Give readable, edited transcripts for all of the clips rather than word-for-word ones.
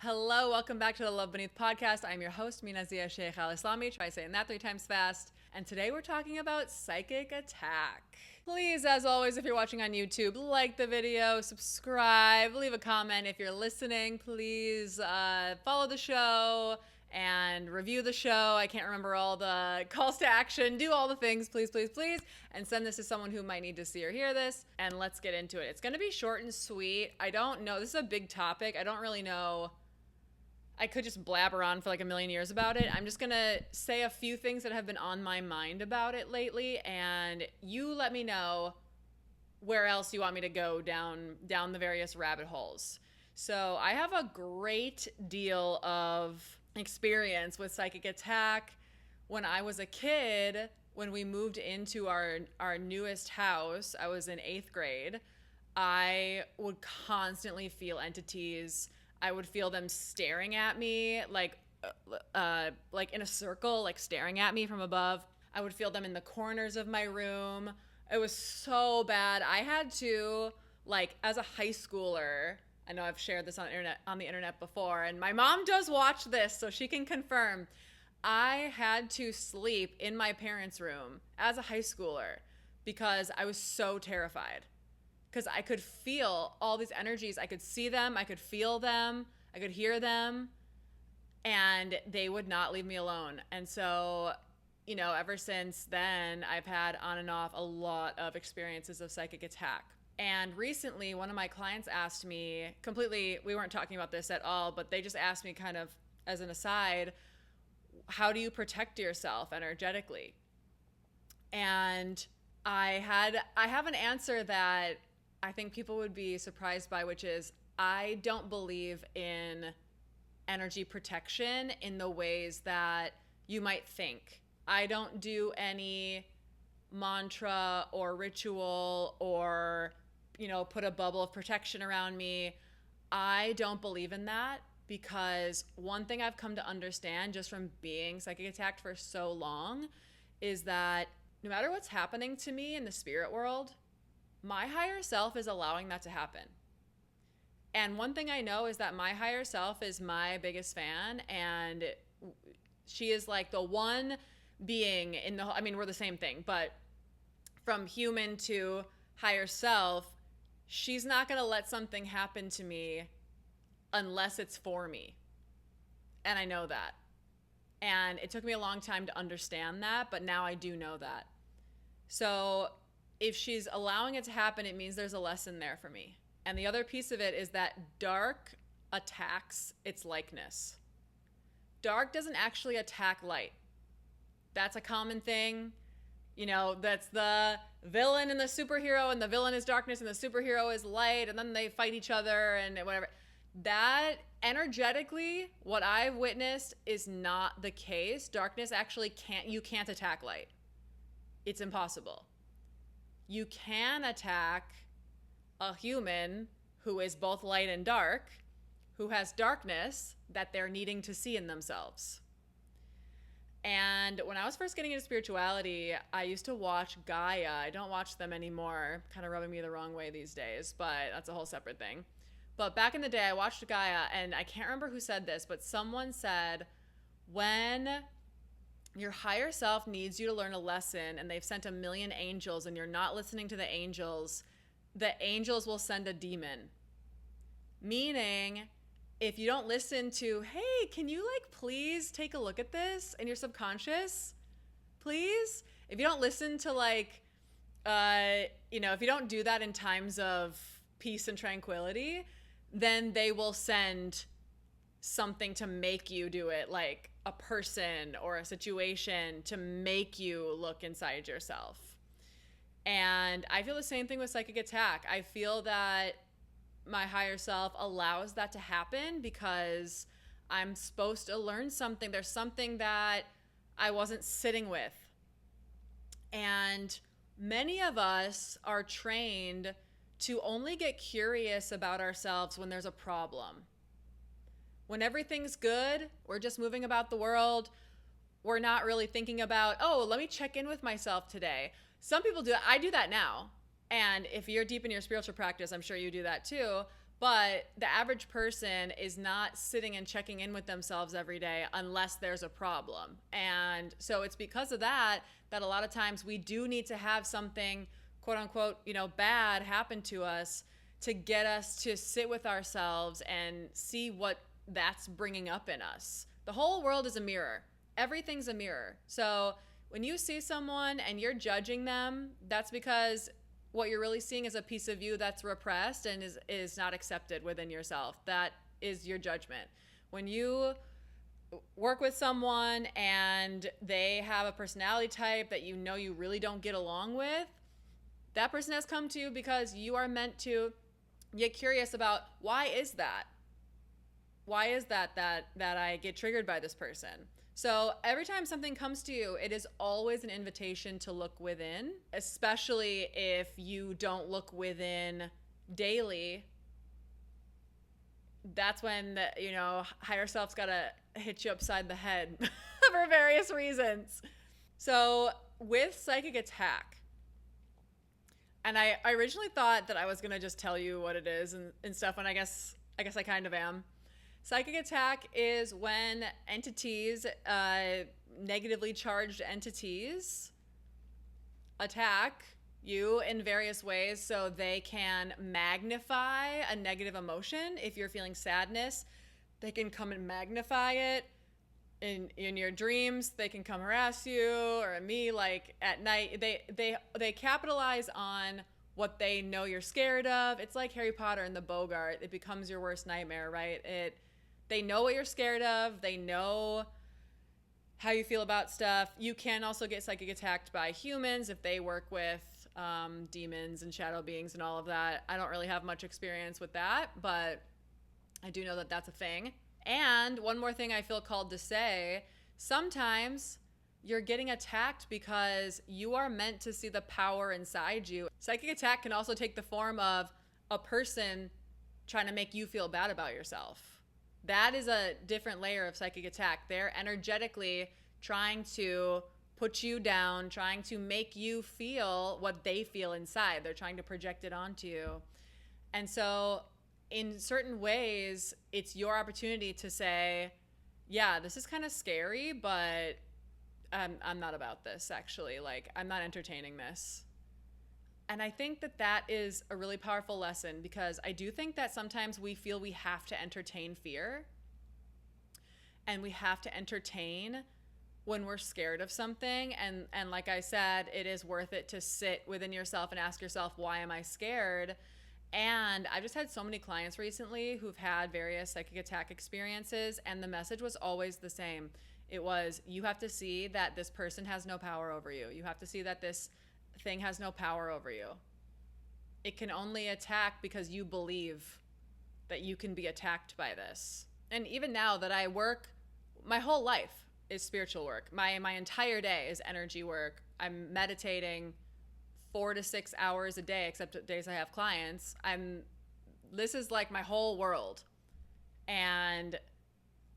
Hello, welcome back to the Love Beneath podcast. I'm your host, Mina Zia Sheikh Al Islami. Try saying that 3 times fast. And today we're talking about psychic attack. Please, as always, if you're watching on YouTube, like the video, subscribe, leave a comment. If you're listening, please follow the show and review the show. I can't remember all the calls to action. Do all the things, please, please, please. And send this to someone who might need to see or hear this. And let's get into it. It's going to be short and sweet. I don't know. This is a big topic. I don't really know. I could just blabber on for like a million years about it. I'm just going to say a few things that have been on my mind about it lately. And you let me know where else you want me to go down the various rabbit holes. So I have a great deal of experience with psychic attack. When I was a kid, when we moved into our newest house, I was in 8th grade. I would constantly feel entities. I would feel them staring at me, like in a circle, like staring at me from above. I would feel them in the corners of my room. It was so bad. I had to, like, as a high schooler, I know I've shared this on the internet before, and my mom does watch this, so she can confirm. I had to sleep in my parents' room as a high schooler because I was so terrified. Because I could feel all these energies. I could see them, I could feel them, I could hear them, and they would not leave me alone. And so, you know, ever since then, I've had on and off a lot of experiences of psychic attack. And recently, one of my clients asked me, completely, we weren't talking about this at all, but they just asked me kind of as an aside, how do you protect yourself energetically? And I have an answer that I think people would be surprised by, which is I don't believe in energy protection in the ways that you might think. I don't do any mantra or ritual or, you know, put a bubble of protection around me. I don't believe in that because one thing I've come to understand just from being psychic attacked for so long is that no matter what's happening to me in the spirit world, my higher self is allowing that to happen. And one thing I know is that my higher self is my biggest fan, and she is like the one being in the, I mean, we're the same thing, but from human to higher self, she's not going to let something happen to me unless it's for me. And I know that. And it took me a long time to understand that, but now I do know that. So if she's allowing it to happen, it means there's a lesson there for me. And the other piece of it is that dark attacks its likeness. Dark doesn't actually attack light. That's a common thing. You know, that's the villain and the superhero, and the villain is darkness and the superhero is light, and then they fight each other and whatever. That energetically, what I've witnessed is not the case. Darkness actually you can't attack light. It's impossible. You can attack a human who is both light and dark, who has darkness that they're needing to see in themselves. And when I was first getting into spirituality, I used to watch Gaia. I don't watch them anymore, kind of rubbing me the wrong way these days, but that's a whole separate thing. But back in the day, I watched Gaia, and I can't remember who said this, but someone said, when your higher self needs you to learn a lesson and they've sent 1,000,000 angels and you're not listening to the angels will send a demon. Meaning, if you don't listen to, hey, can you like please take a look at this in your subconscious? Please? If you don't listen to like, if you don't do that in times of peace and tranquility, then they will send something to make you do it, like a person or a situation to make you look inside yourself. And I feel the same thing with psychic attack. I feel that my higher self allows that to happen because I'm supposed to learn something. There's something that I wasn't sitting with. And many of us are trained to only get curious about ourselves when there's a problem. When everything's good, we're just moving about the world. We're not really thinking about, oh, let me check in with myself today. Some people do that. I do that now. And if you're deep in your spiritual practice, I'm sure you do that too. But the average person is not sitting and checking in with themselves every day unless there's a problem. And so it's because of that that a lot of times we do need to have something, quote unquote, bad happen to us to get us to sit with ourselves and see what that's bringing up in us. The whole world is a mirror. Everything's a mirror. So when you see someone and you're judging them, that's because what you're really seeing is a piece of you that's repressed and is not accepted within yourself. That is your judgment. When you work with someone and they have a personality type that you really don't get along with, that person has come to you because you are meant to get curious about why is that? Why is that I get triggered by this person? So every time something comes to you, it is always an invitation to look within, especially if you don't look within daily. That's when higher self's got to hit you upside the head for various reasons. So with psychic attack, and I originally thought that I was going to just tell you what it is and stuff, and I guess I kind of am. Psychic attack is when entities, negatively charged entities, attack you in various ways so they can magnify a negative emotion. If you're feeling sadness, they can come and magnify it. In your dreams, they can come harass you, or me, like at night. They capitalize on what they know you're scared of. It's like Harry Potter and the Bogart. It becomes your worst nightmare, right? They know what you're scared of. They know how you feel about stuff. You can also get psychic attacked by humans if they work with demons and shadow beings and all of that. I don't really have much experience with that, but I do know that that's a thing. And one more thing I feel called to say, sometimes you're getting attacked because you are meant to see the power inside you. Psychic attack can also take the form of a person trying to make you feel bad about yourself. That is a different layer of psychic attack. They're energetically trying to put you down, trying to make you feel what they feel inside. They're trying to project it onto you. And so in certain ways, it's your opportunity to say, yeah, this is kind of scary, but I'm not about this, actually. Like, I'm not entertaining this. And I think that is a really powerful lesson, because I do think that sometimes we feel we have to entertain fear, and we have to entertain when we're scared of something. And like I said, it is worth it to sit within yourself and ask yourself, why am I scared? And I've just had so many clients recently who've had various psychic attack experiences, and the message was always the same. It was, you have to see that this person has no power over you. You have to see that this thing has no power over you. It can only attack because you believe that you can be attacked by this. And even now that I work, my whole life is spiritual work. My entire day is energy work. I'm meditating 4 to 6 hours a day, except days I have clients. This is like my whole world. And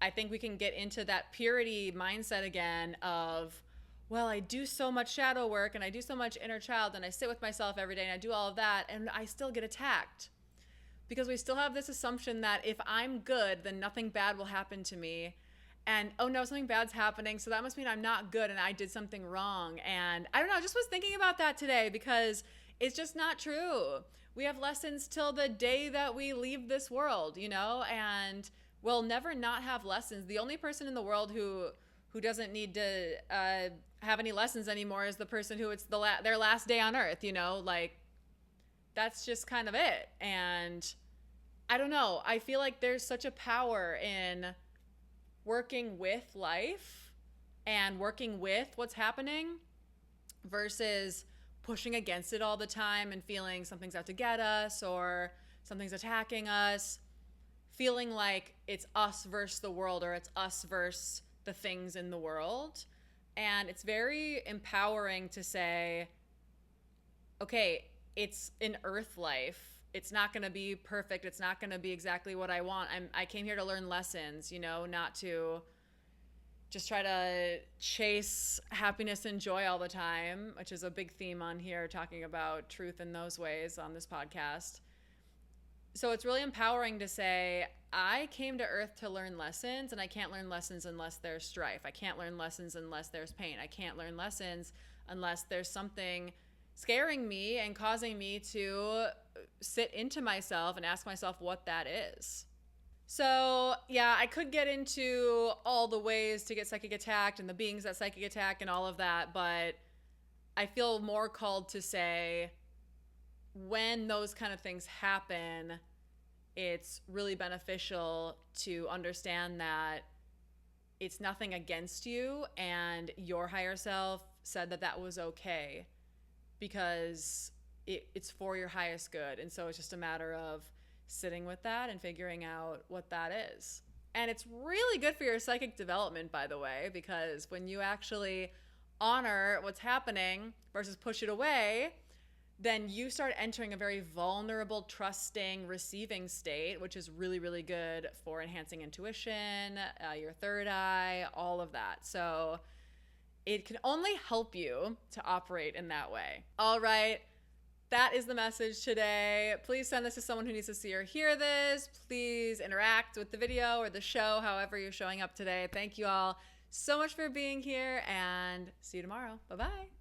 I think we can get into that purity mindset again of, well, I do so much shadow work and I do so much inner child and I sit with myself every day and I do all of that and I still get attacked. Because we still have this assumption that if I'm good, then nothing bad will happen to me. And, oh no, something bad's happening, so that must mean I'm not good and I did something wrong. And I don't know, I just was thinking about that today, because it's just not true. We have lessons till the day that we leave this world, and we'll never not have lessons. The only person in the world who doesn't need to have any lessons anymore is the person who it's their last day on earth, like that's just kind of it. And I don't know, I feel like there's such a power in working with life and working with what's happening versus pushing against it all the time and feeling something's out to get us or something's attacking us, feeling like it's us versus the world or it's us versus the things in the world. And it's very empowering to say, okay, it's an earth life. It's not going to be perfect. It's not going to be exactly what I want. I came here to learn lessons, not to just try to chase happiness and joy all the time, which is a big theme on here, talking about truth in those ways on this podcast. So it's really empowering to say, I came to Earth to learn lessons, and I can't learn lessons unless there's strife. I can't learn lessons unless there's pain. I can't learn lessons unless there's something scaring me and causing me to sit into myself and ask myself what that is. So, yeah, I could get into all the ways to get psychic attacked and the beings that psychic attack and all of that, but I feel more called to say when those kind of things happen, it's really beneficial to understand that it's nothing against you, and your higher self said that that was okay because it's for your highest good. And so it's just a matter of sitting with that and figuring out what that is. And it's really good for your psychic development, by the way, because when you actually honor what's happening versus push it away, then you start entering a very vulnerable, trusting, receiving state, which is really, really good for enhancing intuition, your third eye, all of that. So it can only help you to operate in that way. All right. That is the message today. Please send this to someone who needs to see or hear this. Please interact with the video or the show, however you're showing up today. Thank you all so much for being here, and see you tomorrow. Bye-bye.